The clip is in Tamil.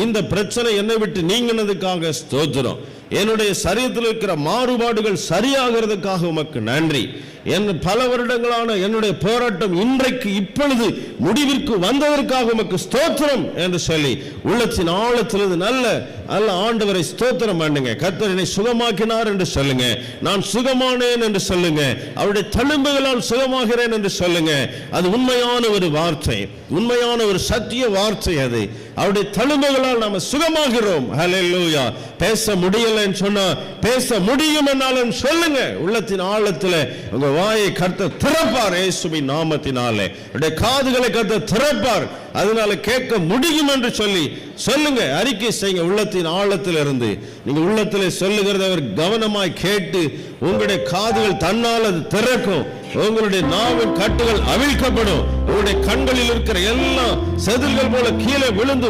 இந்த பிரச்சனை என்னை விட்டு நீங்கினதுக்காக ஸ்தோத்திரம். என்னுடைய சரீரத்தில் இருக்கிற மாறுபாடுகள் சரியாகிறதுக்காக உமக்கு நன்றி. பல வருடங்களான என்னுடைய போராட்டம் இன்றைக்கு இப்பொழுது முடிவிற்கு வந்ததற்காக உமக்கு ஸ்தோத்திரம் என்று சொல்லி உள்ளத்தின் ஆழத்திலிருந்து நல்ல ஆண்டவரை ஸ்தோத்திரம் பண்ணுங்க. கர்த்தர் என்னை சுகமாக்கினார் என்று சொல்லுங்க. நான் சுகமானேன் என்று சொல்லுங்க. அவருடைய தழும்புகளால் சுகமாகிறேன் என்று சொல்லுங்க. அது உண்மையான ஒரு வார்த்தை, உண்மையான ஒரு சத்திய வார்த்தை. அது அவருடைய தழும்புகளால் நாம சுகமாகிறோம். ஹல்லேலூயா. பேச முடியலன்னு சொன்னா பேச முடியும் என்னாலும் சொல்லுங்க. உள்ளத்தின் ஆழத்தில் உங்க வாயை கர்த்தர் திறப்பார் இயேசுவின் நாமத்தினாலே. உடைய காதுகளை கர்த்தர் திறப்பார். அதனால கேட்க முடியும் என்று சொல்லி சொல்லுங்க, அறிக்கை செய்யுங்க. உள்ளத்தின் ஆழத்தில் இருந்து நீங்க உள்ளத்தில் சொல்லுகிறத அவர் கவனமாய் கேட்டு உங்களுடைய காதுகள் தன்னால் அது திறக்கும். உங்களுடைய நாவின் கட்டுகள் அவிழ்க்கப்படும். உங்களுடைய கண்களில் இருக்கிற எல்லா செதில்கள் போல கீழே விழுந்து